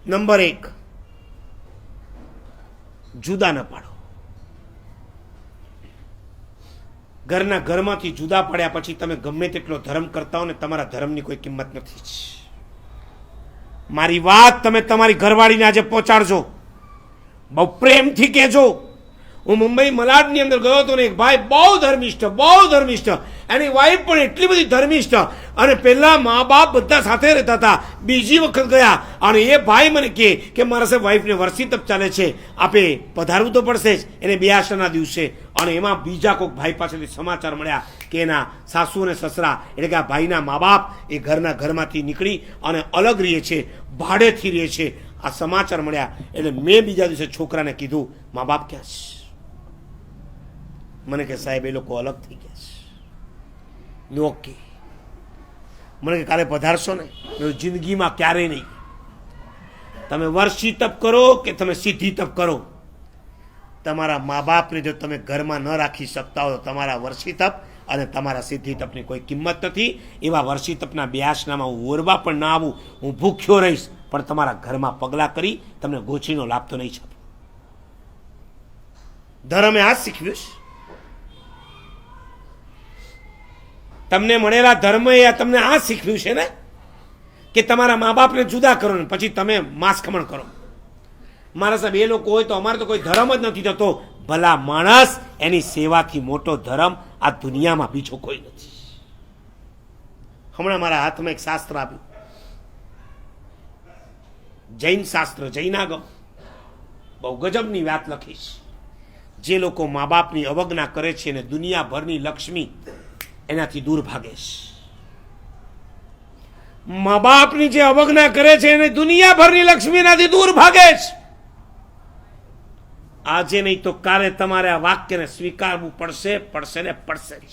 Number 1, જુદા ન પાડો. ઘરના ઘરમાંથી જુદા પડ્યા પછી તમે ગમે તેટલો ધર્મ કરતા હો ને તમારા ધર્મની કોઈ કિંમત નથી. મારી વાત તમે તમારી ઘરવાળીને આજે પહોંચાડજો, બહુ પ્રેમથી કહેજો. હું મુંબઈ મલાડની અંદર ગયો હતો ને એક ભાઈ બહુ ધર્મિષ્ઠ, એની વાઈફ પણ એટલી બધી ધર્મિષ્ઠ, અને પહેલા મા બાપ બધા સાથે રહેતા હતા. બીજી વખત ગયા અને એ ભાઈ મને કહે કે મારા સાહેબ વાઈફને વર્ષી તપ ચાલે છે, આપે પધારવું તો પડશે જ એને બ્યાસના દિવસે. અને એમાં બીજા કોઈક ભાઈ પાસેથી સમાચાર મળ્યા કે એના સાસુ અને સસરા એટલે કે આ ભાઈના મા બાપ એ ઘરમાંથી નીકળી અને અલગ રહે છે, ભાડેથી રહે છે. આ સમાચાર મળ્યા એટલે મેં બીજા દિવસે છોકરાને કીધું, મા બાપ ક્યાં છે? મને કે સાહેબ એ લોકો અલગ થઈ ગયા છે. ઓકે. મને કે કાલે પધારશો ને? જિંદગીમાં ક્યારેય નહીં. તમે વર્ષી તપ કરો કે તમે સિદ્ધિ તપ કરો, તમારા મા બાપને જો તમે ઘરમાં ન રાખી શકતા હો તો તમારા વર્ષી તપ અને તમારા સિદ્ધિ તપની કોઈ કિંમત નથી. એવા વર્ષી તપના બ્યાસનામાં હું ઓરવા પણ ના આવું, હું ભૂખ્યો રહીશ, પણ તમારા ઘરમાં પગલાં કરી તમને ગોચીનો લાભ તો નહીં છાપું. ધર્મે આ શીખવ્યું છે. તમને મળેલા ધર્મ એ તમને આ શીખવ્યું છે ને કે તમારા મા બાપને જુદા કરો ને પછી તમે માંસ ખમણ કરો. મારા સાહેબ એ લોકો હોય તો અમારે તો કોઈ ધર્મ જ નથી થતો. ભલા માણસ, એની સેવાથી મોટો ધર્મ આ દુનિયામાં બીજો કોઈ નથી. હમણાં મારા હાથમાં એક શાસ્ત્ર આપ્યું, જૈન શાસ્ત્ર, જૈનાગમ. બહુ ગજબની વાત લખીશ. જે લોકો મા બાપની અવજ્ઞા કરે છે અને દુનિયાભરની લક્ષ્મી એનાથી દૂર ભાગે છે. મા બાપની જે અવજ્ઞા કરે છે એને દુનિયાભરની લક્ષ્મી એનાથી દૂર ભાગે છે. આજે નહીં તો કાલે તમારે આ વાક્યને સ્વીકારવું પડશે ને પડશે જ.